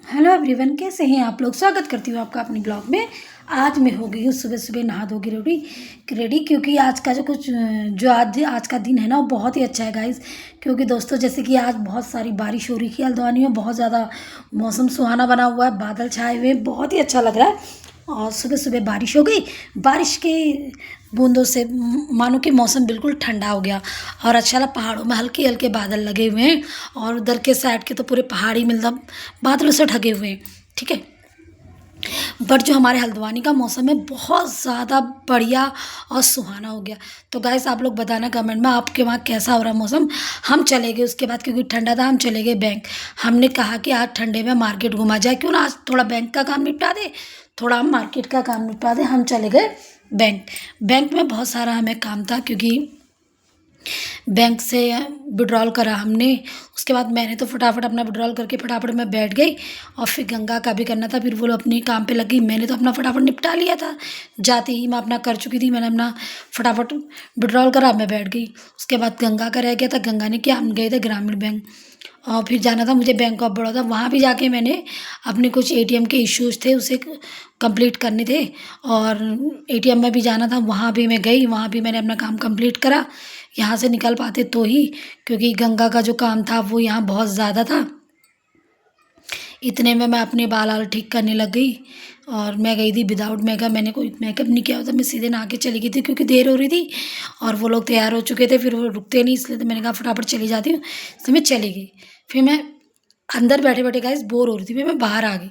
Hello everyone, कैसे हैं आप लोग। स्वागत करती हूँ आपका अपने ब्लॉग में। आज मैं हो गई हूँ सुबह सुबह नहा धो के रेडी क्योंकि आज का आज का दिन है ना वो बहुत ही अच्छा है गाइस। क्योंकि दोस्तों जैसे कि आज बहुत सारी बारिश हो रही है हल्द्वानी में, बहुत ज़्यादा मौसम सुहाना बना हुआ है, बादल छाए हुए हैं, बहुत ही अच्छा लग रहा है। और सुबह सुबह बारिश हो गई, बारिश के बूंदों से मानो कि मौसम बिल्कुल ठंडा हो गया और अच्छा लगा। पहाड़ों में हल्के हल्के बादल लगे हुए हैं और उधर के साइड के तो पूरे पहाड़ी मतलब बादलों से ढके हुए हैं, ठीक है। बट जो हमारे हल्द्वानी का मौसम है बहुत ज़्यादा बढ़िया और सुहाना हो गया। तो गाइस आप लोग बताना कमेंट में आपके वहाँ कैसा हो रहा मौसम। हम चले गए उसके बाद, क्योंकि ठंडा था, हम चले गए बैंक। हमने कहा कि आज ठंडे में मार्केट घुमा जाए, क्यों ना आज थोड़ा बैंक का काम निपटा दे, थोड़ा हम मार्केट का काम निपटा दे। हम चले गए बैंक। बैंक में बहुत सारा हमें काम था, क्योंकि बैंक से विड्रॉल करा हमने। उसके बाद मैंने तो फटाफट अपना विड्रॉल करके फटाफट मैं बैठ गई। और फिर गंगा का भी करना था, फिर वो लोग अपने काम पे लगी। मैंने तो अपना फटाफट निपटा लिया था, जाते ही मैं अपना कर चुकी थी। मैंने अपना फटाफट विड्रॉल करा, मैं बैठ गई। उसके बाद गंगा का रह गया था, गंगा ने किया, हम गए थे ग्रामीण बैंक। और फिर जाना था मुझे बैंक ऑफ बड़ौदा। वहाँ भी जाके मैंने अपने कुछ एटीएम के इश्यूज थे उसे कंप्लीट करने थे, और एटीएम में भी जाना था, वहाँ भी मैं गई, वहाँ भी मैंने अपना काम कंप्लीट करा। यहाँ से निकल पाते तो ही, क्योंकि गंगा का जो काम था वो यहाँ बहुत ज़्यादा था। इतने में मैं अपने बाल आल ठीक करने लग गई और मैं गई थी विदाउट मेकअप। मैंने कोई मेकअप नहीं किया होता, मैं सीधे नहा के चली गई थी, क्योंकि देर हो रही थी और वो लोग तैयार हो चुके थे, फिर वो रुकते नहीं, इसलिए तो मैंने कहा फटाफट चली जाती हूँ। इसलिए मैं चली गई। फिर मैं अंदर बैठे बैठे गाइस बोर हो रही थी, फिर मैं बाहर आ गई।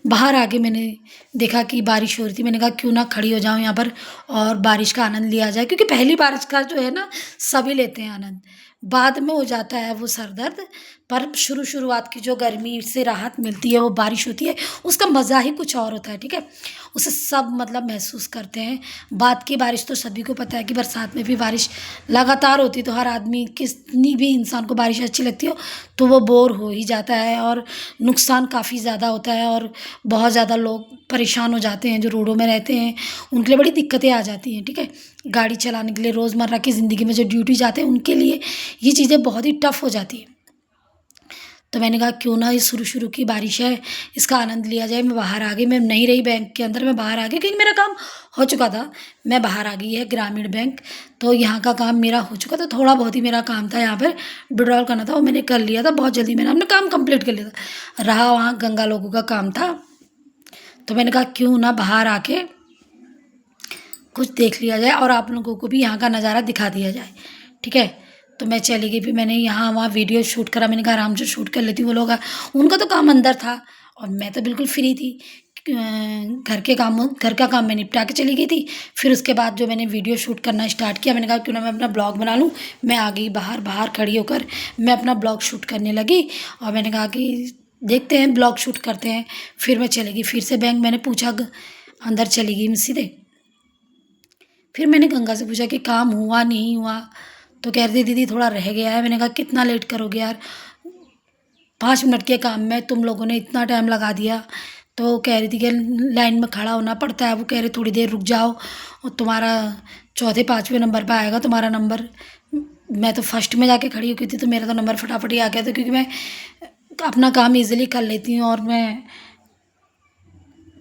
बाहर आके मैंने देखा कि बारिश हो रही थी। मैंने कहा क्यों ना खड़ी हो जाऊं यहाँ पर और बारिश का आनंद लिया जाए, क्योंकि पहली बारिश का जो है ना सभी लेते हैं आनंद, बाद में हो जाता है वो सर दर्द। पर शुरुआत की जो गर्मी से राहत मिलती है वो बारिश होती है, उसका मज़ा ही कुछ और होता है, ठीक है। उसे सब मतलब महसूस करते हैं। बाद की बारिश तो सभी को पता है कि बरसात में भी बारिश लगातार होती, तो हर आदमी, कितनी भी इंसान को बारिश अच्छी लगती हो तो वो बोर हो ही जाता है और नुकसान काफ़ी ज़्यादा होता है और बहुत ज़्यादा लोग परेशान हो जाते हैं। जो रोडों में रहते हैं उनके लिए बड़ी दिक्कतें आ जाती हैं, ठीक है। गाड़ी चलाने के लिए, रोज़मर्रा की ज़िंदगी में जो ड्यूटी जाते हैं उनके लिए ये चीज़ें बहुत ही टफ हो जाती हैं। तो मैंने कहा क्यों ना ये शुरू की बारिश है, इसका आनंद लिया जाए। मैं बाहर आ गई, मैं नहीं रही बैंक के अंदर, मैं बाहर आ गई, क्योंकि मेरा काम हो चुका था। मैं बाहर आ गई है ग्रामीण बैंक, तो यहाँ का काम मेरा हो चुका था। थोड़ा बहुत ही मेरा काम था, यहाँ पर विड्रॉल करना था, वो मैंने कर लिया था बहुत जल्दी। मैंने अपना काम कंप्लीट कर लिया था। रहा वहाँ गंगा लोगों का काम था, तो मैंने कहा क्यों ना बाहर आके कुछ देख लिया जाए और आप लोगों को भी यहाँ का नज़ारा दिखा दिया जाए, ठीक है। तो मैं चली गई, फिर मैंने यहाँ वहाँ वीडियो शूट करा। मैंने कहा आराम से शूट कर लेती हूँ, वो लोग उनका तो काम अंदर था और मैं तो बिल्कुल फ्री थी। घर का काम मैं निपटा के चली गई थी। फिर उसके बाद जो मैंने वीडियो शूट करना स्टार्ट किया, मैंने कहा क्यों ना मैं अपना ब्लॉग बना लूँ। मैं आ गई बाहर खड़ी होकर मैं अपना ब्लॉग शूट करने लगी और मैंने कहा कि देखते हैं, ब्लॉग शूट करते हैं। फिर मैं चली गई फिर से बैंक। मैंने पूछा, अंदर चली गई मैं सीधे। फिर मैंने गंगा से पूछा कि काम हुआ नहीं हुआ, तो कह रही थी दीदी थोड़ा रह गया है। मैंने कहा कितना लेट करोगे यार, 5 मिनट के काम में तुम लोगों ने इतना टाइम लगा दिया। तो कह रही थी कि लाइन में खड़ा होना पड़ता है। वो कह रहे थोड़ी देर रुक जाओ और तुम्हारा चौथे 5वें नंबर पर आएगा तुम्हारा नंबर। मैं तो फर्स्ट में जाके खड़ी हो गई थी, तो मेरा तो नंबर फटाफट ही आ गया था, क्योंकि मैं अपना काम ईजिली कर लेती हूँ और मैं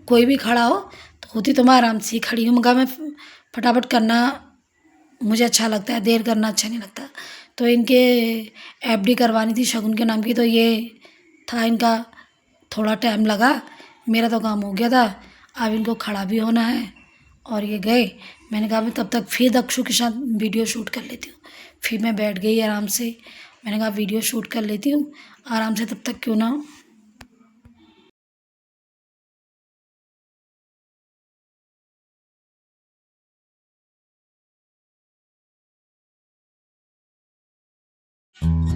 कोई भी खड़ा हो तो होती तो मैं आराम से ही खड़ी हूँ, मगर मैं फटाफट करना मुझे अच्छा लगता है, देर करना अच्छा नहीं लगता। तो इनके एफडी करवानी थी शगुन के नाम की, तो ये था इनका, थोड़ा टाइम लगा। मेरा तो काम हो गया था, अब इनको खड़ा भी होना है और ये गए। मैंने कहा मैं तब तक फिर दक्षु के साथ वीडियो शूट कर लेती हूँ। फिर मैं बैठ गई आराम से। मैंने कहा वीडियो शूट कर लेती हूँ आराम से, तब तक क्यों ना।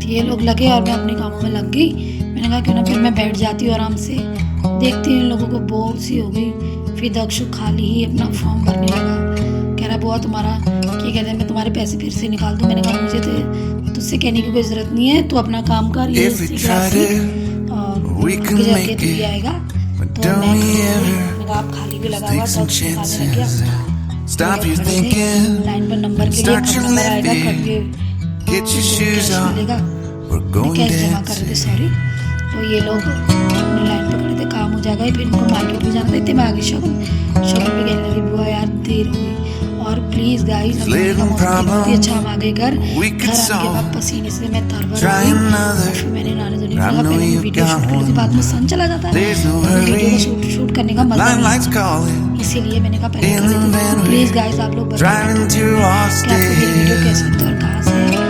ये लोग लगे और मैं अपने कामों में लग गई। मैंने कहा क्यों ना फिर मैं बैठ जाती हूँ आराम से, देखती हूँ इन लोगों को, बोर सी हो गई। फिर दक्षु खाली ही अपना फॉर्म भरने लगा। कह रहा बुआ तुम्हारा क्या कहते हैं, मैं तुम्हारे पैसे फिर से निकाल दूँ। मैंने कहा मुझे तो तुझसे कहने की कोई ज़रूरत नहीं है, तू अपना काम कर, ये और आगे तू भी आएगा। तो मैंने कहा आप खाली भी लगा हुआ, दक्षु निकालने लग गया। लाइन पर नंबर के लिए नंबर आएगा, करके Get your shoes on, we're going cash जमा कर रहे थे, dancing. सॉरी। तो ये लोग अपने लाइन पे खड़े थे, काम हो जाएगा, फिर इनको मार्केट भी जाना था। इतने में आ गई शगुन भी कहने लगी बुआ यार देर हो गई। और प्लीज़ गाइस बहुत ही अच्छा, हम आ गए घर आने के बाद पसीने से मैं तर-बतर हो गई। फिर मैंने नानी धोनी कहा पहले मैं वीडियो शूट कर लेती, बाद में सन चला जाता है तो वीडियो को शूट करने का मजा नहीं आता, इसीलिए मैंने कहा पहले कर लेती। प्लीज़ गाइस आप लोग बताएं कि आपको ये वीडियो कैसे लगता है और कहाँ से